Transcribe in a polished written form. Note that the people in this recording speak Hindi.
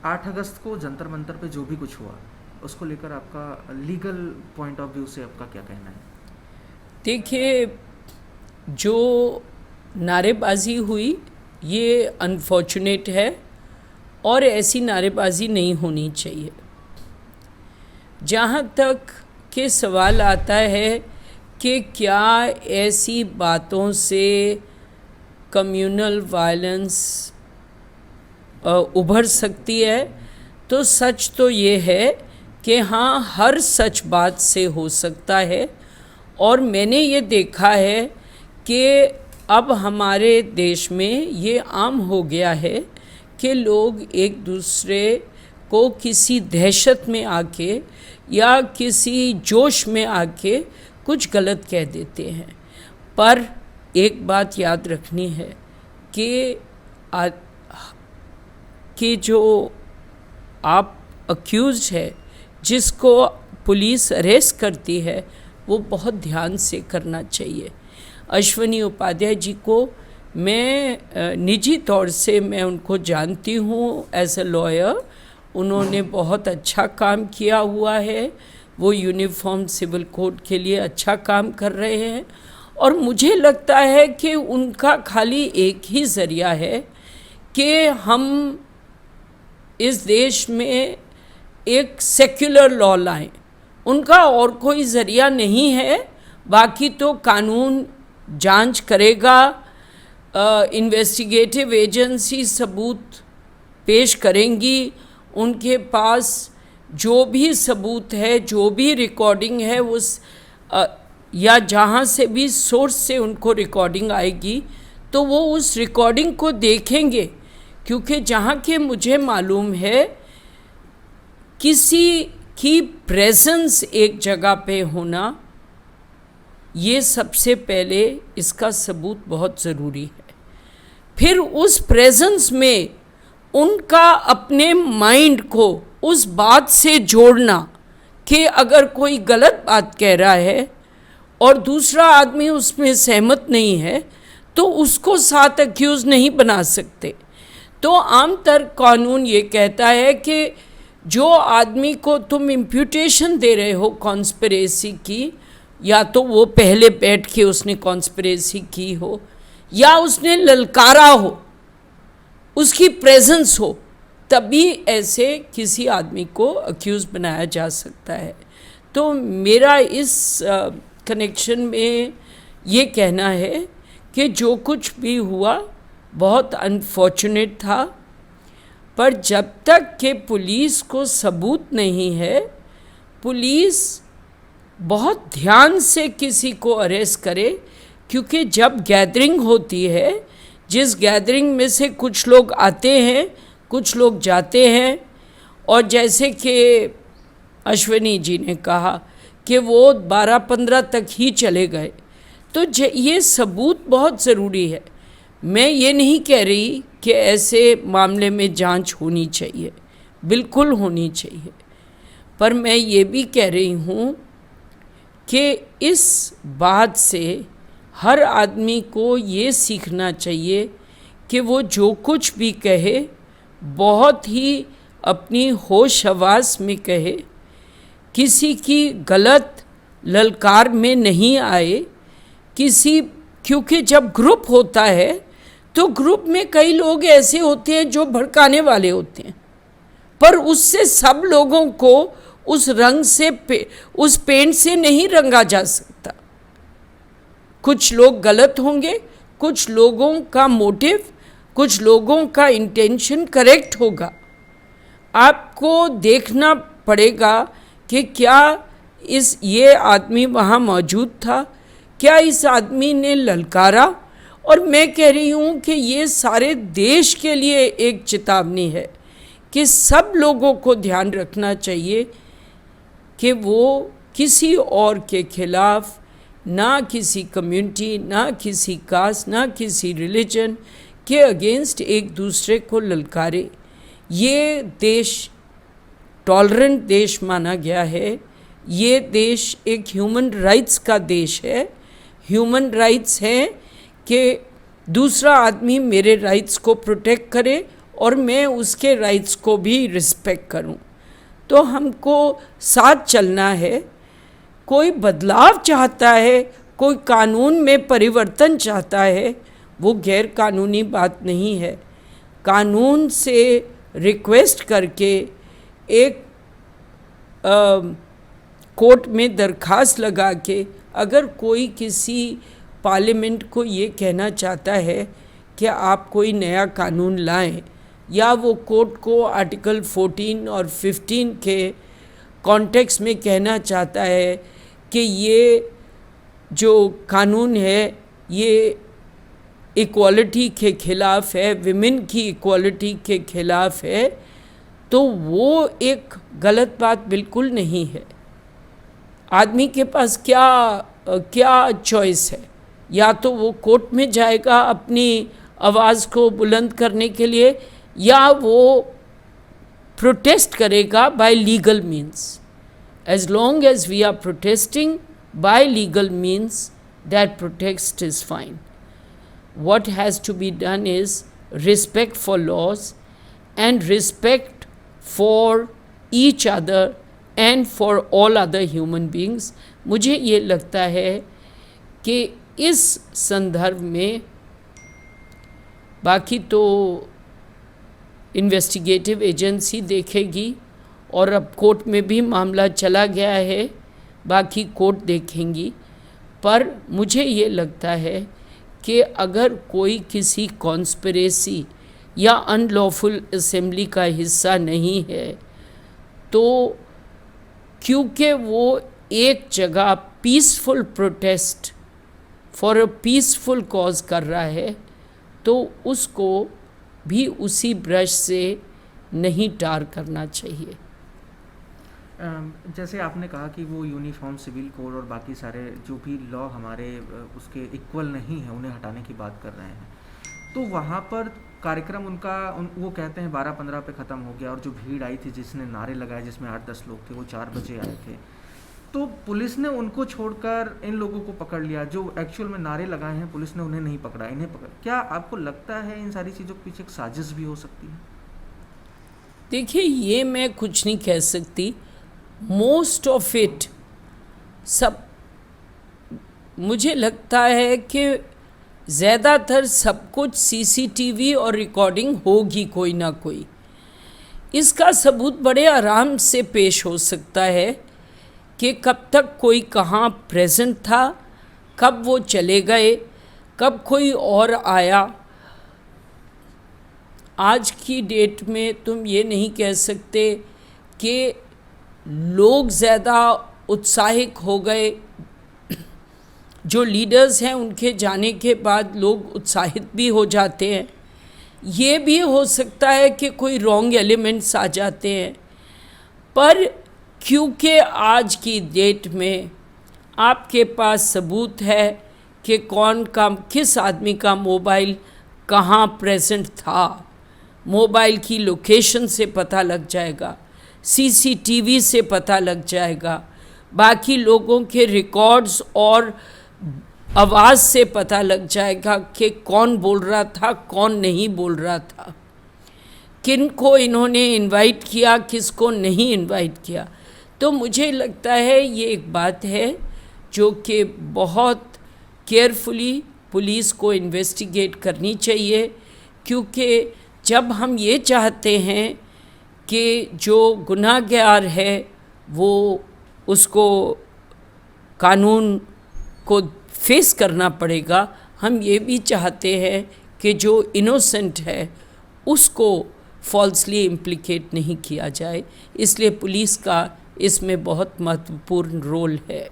8 अगस्त को जंतर मंतर पे जो भी कुछ हुआ उसको लेकर आपका लीगल पॉइंट ऑफ व्यू से आपका क्या कहना है? देखिए, जो नारेबाजी हुई ये अनफॉर्चुनेट है और ऐसी नारेबाजी नहीं होनी चाहिए। जहाँ तक के सवाल आता है कि क्या ऐसी बातों से कम्युनल वायलेंस उभर सकती है, तो सच तो ये है कि हाँ, हर सच बात से हो सकता है। और मैंने ये देखा है कि अब हमारे देश में ये आम हो गया है कि लोग एक दूसरे को किसी दहशत में आके या किसी जोश में आके कुछ गलत कह देते हैं। पर एक बात याद रखनी है कि जो आप अक्यूज है, जिसको पुलिस अरेस्ट करती है, वो बहुत ध्यान से करना चाहिए। अश्वनी उपाध्याय जी को मैं निजी तौर से मैं उनको जानती हूँ एज अ लॉयर। उन्होंने बहुत अच्छा काम किया हुआ है, वो यूनिफॉर्म सिविल कोड के लिए अच्छा काम कर रहे हैं। और मुझे लगता है कि उनका खाली एक ही ज़रिया है कि हम इस देश में एक सेक्युलर लॉ लाएं। उनका और कोई ज़रिया नहीं है। बाकी तो कानून जांच करेगा, इन्वेस्टिगेटिव एजेंसी सबूत पेश करेंगी, उनके पास जो भी सबूत है, जो भी रिकॉर्डिंग है, उस या जहाँ से भी सोर्स से उनको रिकॉर्डिंग आएगी तो वो उस रिकॉर्डिंग को देखेंगे। क्योंकि जहाँ के मुझे मालूम है, किसी की प्रेजेंस एक जगह पे होना, ये सबसे पहले इसका सबूत बहुत ज़रूरी है। फिर उस प्रेजेंस में उनका अपने माइंड को उस बात से जोड़ना कि अगर कोई गलत बात कह रहा है और दूसरा आदमी उसमें सहमत नहीं है तो उसको साथ अक्यूज नहीं बना सकते। तो आमतौर कानून ये कहता है कि जो आदमी को तुम इम्प्यूटेशन दे रहे हो कॉन्स्पिरेसी की, या तो वो पहले बैठ के उसने कॉन्स्पिरेसी की हो या उसने ललकारा हो, उसकी प्रेजेंस हो, तभी ऐसे किसी आदमी को अक्यूज़ बनाया जा सकता है। तो मेरा इस कनेक्शन में ये कहना है कि जो कुछ भी हुआ बहुत अनफॉर्चुनेट था, पर जब तक कि पुलिस को सबूत नहीं है, पुलिस बहुत ध्यान से किसी को अरेस्ट करे। क्योंकि जब गैदरिंग होती है, जिस गैदरिंग में से कुछ लोग आते हैं, कुछ लोग जाते हैं, और जैसे कि अश्वनी जी ने कहा कि वो 12-15 तक ही चले गए, तो ये सबूत बहुत ज़रूरी है। मैं ये नहीं कह रही कि ऐसे मामले में जांच होनी चाहिए, बिल्कुल होनी चाहिए, पर मैं ये भी कह रही हूँ कि इस बात से हर आदमी को ये सीखना चाहिए कि वो जो कुछ भी कहे बहुत ही अपनी होश हवास में कहे, किसी की गलत ललकार में नहीं आए। क्योंकि जब ग्रुप होता है तो ग्रुप में कई लोग ऐसे होते हैं जो भड़काने वाले होते हैं, पर उससे सब लोगों को उस रंग से उस पेंट से नहीं रंगा जा सकता। कुछ लोग गलत होंगे, कुछ लोगों का मोटिव, कुछ लोगों का इंटेंशन करेक्ट होगा। आपको देखना पड़ेगा कि क्या ये आदमी वहाँ मौजूद था, क्या इस आदमी ने ललकारा। और मैं कह रही हूँ कि ये सारे देश के लिए एक चेतावनी है कि सब लोगों को ध्यान रखना चाहिए कि वो किसी और के खिलाफ, ना किसी कम्युनिटी, ना किसी कास्ट, ना किसी रिलीजन के अगेंस्ट एक दूसरे को ललकारे। ये देश टॉलरेंट देश माना गया है। ये देश एक ह्यूमन राइट्स का देश है। ह्यूमन राइट्स है कि दूसरा आदमी मेरे राइट्स को प्रोटेक्ट करे और मैं उसके राइट्स को भी रिस्पेक्ट करूं। तो हमको साथ चलना है। कोई बदलाव चाहता है, कोई कानून में परिवर्तन चाहता है, वो गैर कानूनी बात नहीं है। कानून से रिक्वेस्ट करके एक कोर्ट में दरखास्त लगा के अगर कोई किसी पार्लियामेंट को ये कहना चाहता है कि आप कोई नया कानून लाएं, या वो कोर्ट को आर्टिकल 14 और 15 के कॉन्टेक्स्ट में कहना चाहता है कि ये जो कानून है ये इक्वालिटी के ख़िलाफ़ है, विमेन की इक्वालिटी के ख़िलाफ़ है, तो वो एक गलत बात बिल्कुल नहीं है। आदमी के पास क्या चॉइस है? या तो वो कोर्ट में जाएगा अपनी आवाज़ को बुलंद करने के लिए, या वो प्रोटेस्ट करेगा by legal means. As long as we are protesting by legal means, that protest is fine. What has to be done is respect for laws and respect for each other and for all other human beings. मुझे ये लगता है कि इस संदर्भ में बाकी तो इन्वेस्टिगेटिव एजेंसी देखेगी, और अब कोर्ट में भी मामला चला गया है, बाकी कोर्ट देखेंगी। पर मुझे ये लगता है कि अगर कोई किसी कॉन्स्पिरेसी या अनलॉफुल असेंबली का हिस्सा नहीं है, तो क्योंकि वो एक जगह peaceful protest for a peaceful cause कर रहा है, तो उसको भी उसी ब्रश से नहीं टार करना चाहिए। जैसे आपने कहा कि वो यूनिफॉर्म सिविल कोड और बाकी सारे जो भी लॉ हमारे उसके इक्वल नहीं है, उन्हें हटाने की बात कर रहे हैं, तो वहाँ पर कार्यक्रम वो कहते हैं 12-15 पे ख़त्म हो गया, और जो भीड़ आई थी जिसने नारे लगाए, जिसमें 8-10 लोग थे, वो 4 बजे आए थे, तो पुलिस ने उनको छोड़कर इन लोगों को पकड़ लिया। जो एक्चुअल में नारे लगाए हैं पुलिस ने उन्हें नहीं पकड़ा, इन्हें पकड़। क्या आपको लगता है इन सारी चीज़ों के पीछे एक साजिश भी हो सकती है? देखिए, ये मैं कुछ नहीं कह सकती। मोस्ट ऑफ इट सब मुझे लगता है कि ज़्यादातर सब कुछ सीसीटीवी और रिकॉर्डिंग होगी कोई ना कोई। इसका सबूत बड़े आराम से पेश हो सकता है कि कब तक कोई कहाँ प्रेजेंट था, कब वो चले गए, कब कोई और आया। आज की डेट में तुम ये नहीं कह सकते कि लोग ज़्यादा उत्साहित हो गए। जो लीडर्स हैं उनके जाने के बाद लोग उत्साहित भी हो जाते हैं। ये भी हो सकता है कि कोई रॉन्ग एलिमेंट्स आ जाते हैं, पर क्योंकि आज की डेट में आपके पास सबूत है कि किस आदमी का मोबाइल कहाँ प्रेजेंट था, मोबाइल की लोकेशन से पता लग जाएगा, सीसीटीवी से पता लग जाएगा, बाकी लोगों के रिकॉर्ड्स और आवाज़ से पता लग जाएगा कि कौन बोल रहा था, कौन नहीं बोल रहा था, किन को इन्होंने इनवाइट किया, किसको नहीं इनवाइट किया। तो मुझे लगता है ये एक बात है जो कि बहुत केयरफुली पुलिस को इन्वेस्टिगेट करनी चाहिए, क्योंकि जब हम ये चाहते हैं कि जो गुनाहगार है वो उसको कानून को फेस करना पड़ेगा, हम ये भी चाहते हैं कि जो इनोसेंट है उसको फॉल्सली इम्प्लिकेट नहीं किया जाए। इसलिए पुलिस का इसमें बहुत महत्वपूर्ण रोल है।